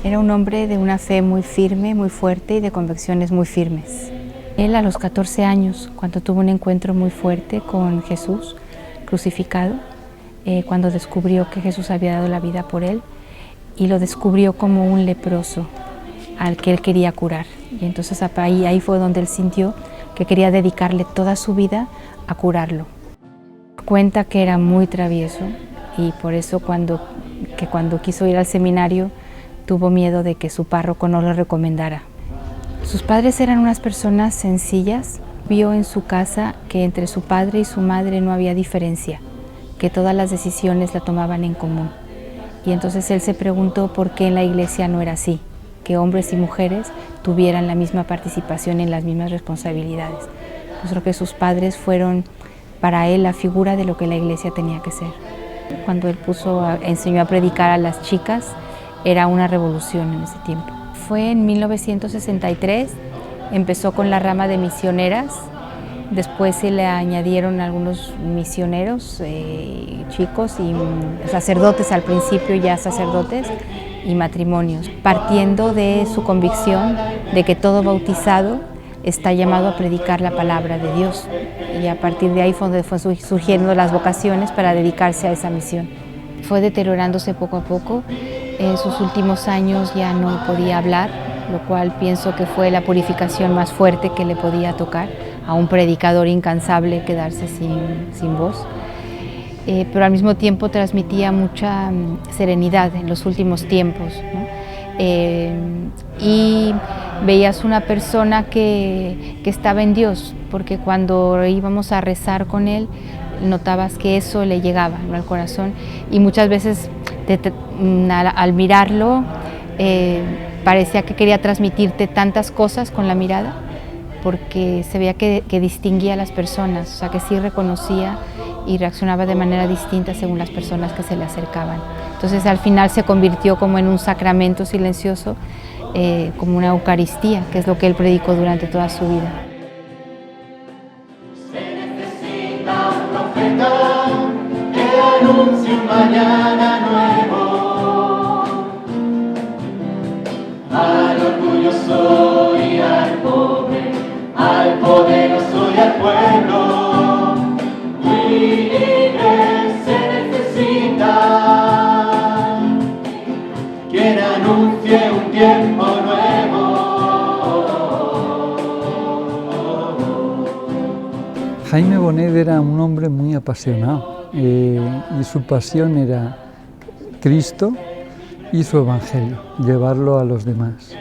Era un hombre de una fe muy firme, muy fuerte y de convicciones muy firmes. Él a los 14 años, cuando tuvo un encuentro muy fuerte con Jesús crucificado, cuando descubrió que Jesús había dado la vida por él y lo descubrió como un leproso al que él quería curar. Y entonces ahí fue donde él sintió que quería dedicarle toda su vida a curarlo. Cuenta que era muy travieso y por eso cuando quiso ir al seminario tuvo miedo de que su párroco no lo recomendara. Sus padres eran unas personas sencillas. Vio en su casa que entre su padre y su madre no había diferencia, que todas las decisiones la tomaban en común. Y entonces él se preguntó por qué en la iglesia no era así, que hombres y mujeres tuvieran la misma participación en las mismas responsabilidades. Yo creo que sus padres fueron para él la figura de lo que la iglesia tenía que ser. Cuando él enseñó a predicar a las chicas, era una revolución en ese tiempo. Fue en 1963, empezó con la rama de misioneras, después se le añadieron algunos misioneros chicos y sacerdotes al principio, ya sacerdotes y matrimonios, partiendo de su convicción de que todo bautizado está llamado a predicar la palabra de Dios. Y a partir de ahí fue donde fue surgiendo las vocaciones para dedicarse a esa misión. Fue deteriorándose poco a poco. En sus últimos años ya no podía hablar, lo cual pienso que fue la purificación más fuerte que le podía tocar a un predicador incansable, quedarse sin voz. Pero al mismo tiempo transmitía mucha serenidad en los últimos tiempos, ¿no? Y veías una persona que estaba en Dios, porque cuando íbamos a rezar con él, notabas que eso le llegaba, ¿no?, al corazón, y muchas veces al mirarlo parecía que quería transmitirte tantas cosas con la mirada, porque se veía que distinguía a las personas, o sea que sí reconocía y reaccionaba de manera distinta según las personas que se le acercaban. Entonces al final se convirtió como en un sacramento silencioso, como una Eucaristía, que es lo que él predicó durante toda su vida. Que anuncie un mañana nuevo al orgulloso y al pobre, al poderoso y al pueblo. Libre se necesita quien anuncie un tiempo nuevo. Jaime Bonet era un hombre muy apasionado. Y su pasión era Cristo y su Evangelio, llevarlo a los demás.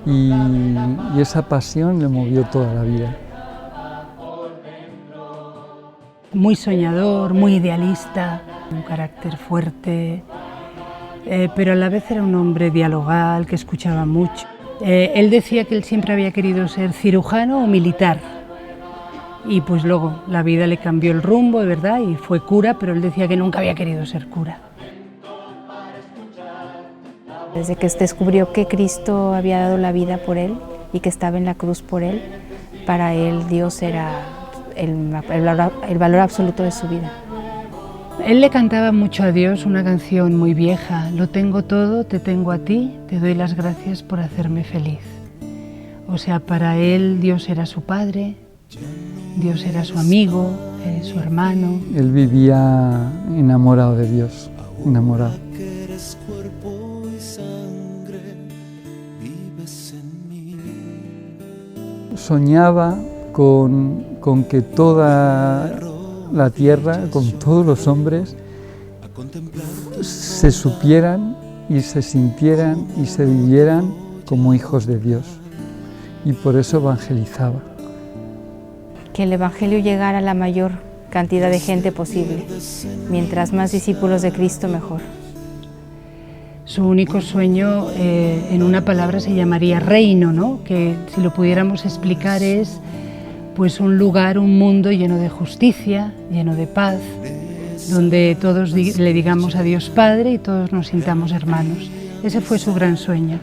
Y esa pasión le movió toda la vida. Muy soñador, muy idealista, un carácter fuerte, pero a la vez era un hombre dialogal, que escuchaba mucho. Él decía que él siempre había querido ser cirujano o militar. Y pues luego la vida le cambió el rumbo, de verdad, y fue cura, pero él decía que nunca había querido ser cura. Desde que descubrió que Cristo había dado la vida por él y que estaba en la cruz por él, para él Dios era el valor absoluto de su vida. Él le cantaba mucho a Dios una canción muy vieja: lo tengo todo, te tengo a ti, te doy las gracias por hacerme feliz. O sea, para él Dios era su padre, Dios era su amigo, su hermano. Él vivía enamorado de Dios. enamorado. Soñaba con que toda la tierra, con todos los hombres, se supieran y se sintieran y se vivieran como hijos de Dios. Y por eso evangelizaba. Que el Evangelio llegara a la mayor cantidad de gente posible. Mientras más discípulos de Cristo, mejor. Su único sueño, en una palabra, se llamaría reino, ¿no? Que si lo pudiéramos explicar es pues un lugar, un mundo lleno de justicia, lleno de paz, donde todos le digamos a Dios Padre y todos nos sintamos hermanos. Ese fue su gran sueño.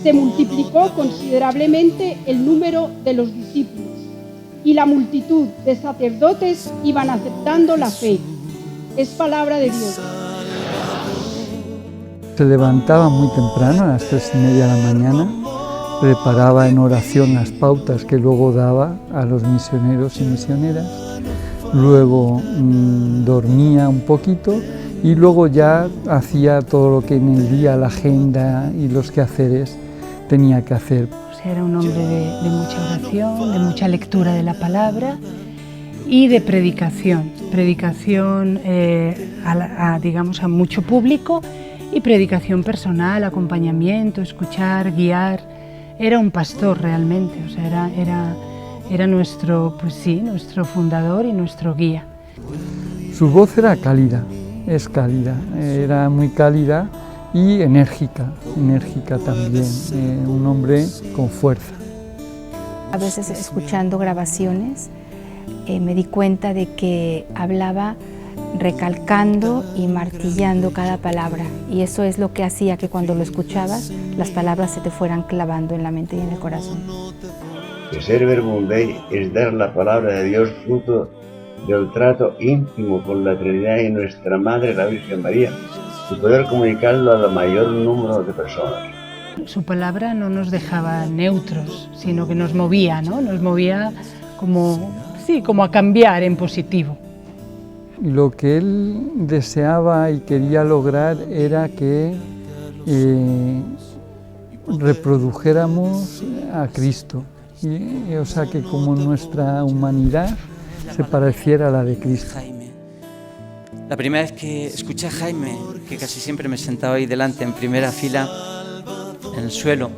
Se multiplicó considerablemente el número de los discípulos y la multitud de sacerdotes iban aceptando la fe. Es palabra de Dios. Se levantaba muy temprano, a las 3:30 de la mañana, preparaba en oración las pautas que luego daba a los misioneros y misioneras, luego dormía un poquito y luego ya hacía todo lo que en el día, la agenda y los quehaceres tenía que hacer. Era un hombre de mucha oración, de mucha lectura de la palabra y de predicación. Predicación digamos, a mucho público y predicación personal, acompañamiento, escuchar, guiar. Era un pastor realmente, o sea, era nuestro, pues sí, nuestro fundador y nuestro guía. Su voz era cálida, es cálida, era muy cálida y enérgica también, un hombre con fuerza. A veces escuchando grabaciones me di cuenta de que hablaba recalcando y martillando cada palabra, y eso es lo que hacía que cuando lo escuchabas las palabras se te fueran clavando en la mente y en el corazón. Ser Verbum Dei es dar la palabra de Dios fruto del trato íntimo con la Trinidad y nuestra Madre, la Virgen María, y poder comunicarlo al mayor número de personas. Su palabra no nos dejaba neutros, sino que nos movía, ¿no? Nos movía como a cambiar en positivo. Lo que él deseaba y quería lograr era que reprodujéramos a Cristo, o sea, que como nuestra humanidad se pareciera a la de Cristo. La primera vez que escuché a Jaime, que casi siempre me sentaba ahí delante en primera fila, en el suelo,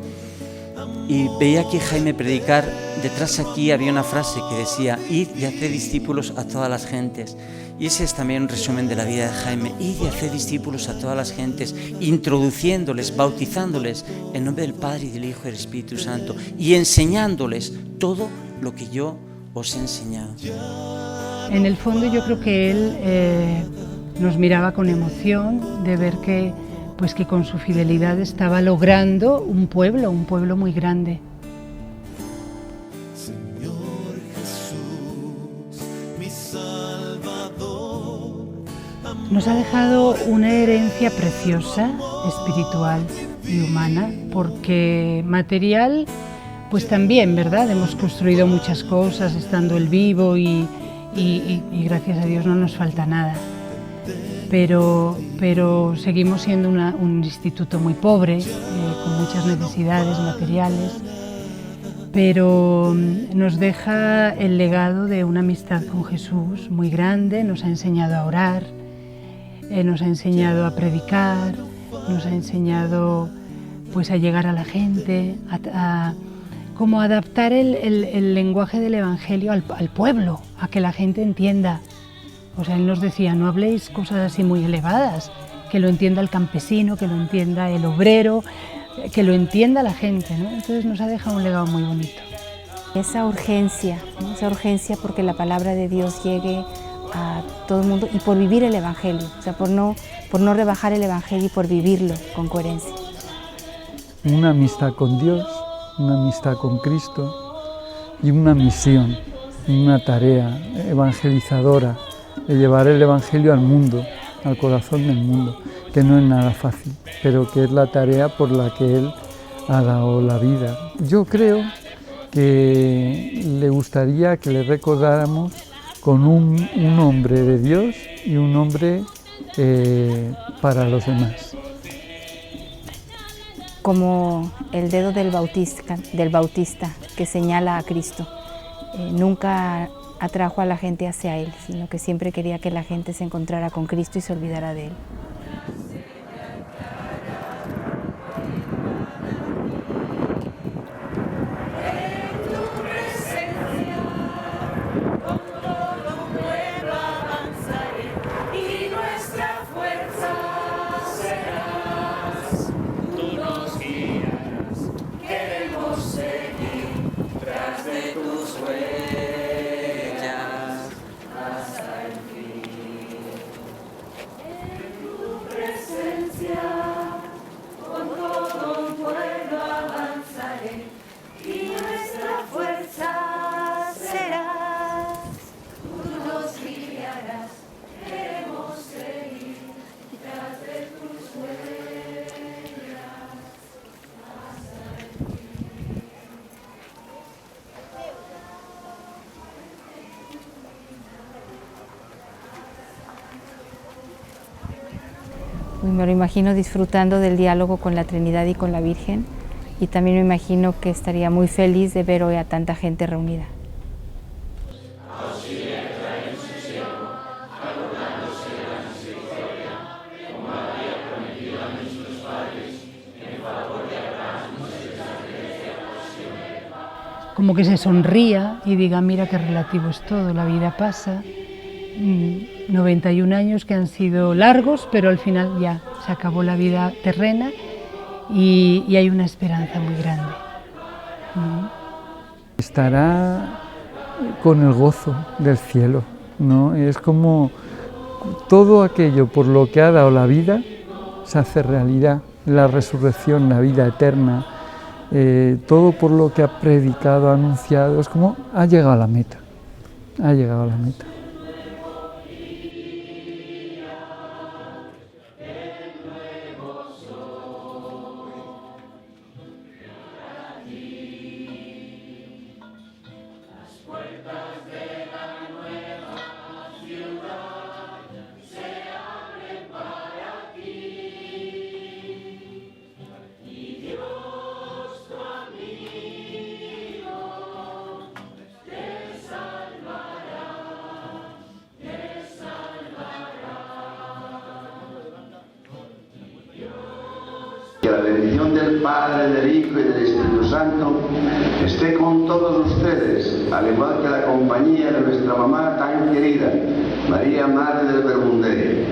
y veía aquí a Jaime predicar, detrás aquí había una frase que decía: id y haced discípulos a todas las gentes. Y ese es también un resumen de la vida de Jaime: id y haced discípulos a todas las gentes, introduciéndoles, bautizándoles en nombre del Padre y del Hijo y del Espíritu Santo, y enseñándoles todo lo que yo os he enseñado. En el fondo yo creo que él nos miraba con emoción de ver que con su fidelidad estaba logrando un pueblo muy grande. Nos ha dejado una herencia preciosa, espiritual y humana, porque material, pues también, ¿verdad? Hemos construido muchas cosas estando él vivo y gracias a Dios no nos falta nada. Pero seguimos siendo un instituto muy pobre, con muchas necesidades materiales, pero nos deja el legado de una amistad con Jesús muy grande. Nos ha enseñado a orar, nos ha enseñado a predicar, nos ha enseñado pues a llegar a la gente, a como adaptar el lenguaje del Evangelio al pueblo, a que la gente entienda. O sea, él nos decía: no habléis cosas así muy elevadas, que lo entienda el campesino, que lo entienda el obrero, que lo entienda la gente, ¿no? Entonces nos ha dejado un legado muy bonito. Esa urgencia, ¿no? Esa urgencia porque la palabra de Dios llegue a todo el mundo y por vivir el Evangelio, o sea, por no rebajar el Evangelio y por vivirlo con coherencia. Una amistad con Dios, una amistad con Cristo y una misión, una tarea evangelizadora de llevar el Evangelio al mundo, al corazón del mundo, que no es nada fácil, pero que es la tarea por la que Él ha dado la vida. Yo creo que le gustaría que le recordáramos con un hombre de Dios y un hombre para los demás. Como el dedo del bautista que señala a Cristo. Nunca atrajo a la gente hacia Él, sino que siempre quería que la gente se encontrara con Cristo y se olvidara de Él. Me lo imagino disfrutando del diálogo con la Trinidad y con la Virgen, y también me imagino que estaría muy feliz de ver hoy a tanta gente reunida. Como que se sonría y diga, mira qué relativo es todo, la vida pasa. 91 años que han sido largos, pero al final ya se acabó la vida terrena y hay una esperanza muy grande. Estará con el gozo del cielo, ¿no? Es como todo aquello por lo que ha dado la vida se hace realidad, la resurrección, la vida eterna, todo por lo que ha predicado, ha anunciado, es como ha llegado a la meta, ha llegado a la meta. Que la bendición del Padre, del Hijo y del Espíritu Santo esté con todos ustedes, al igual que la compañía de nuestra mamá tan querida, María, Madre del Verbundé.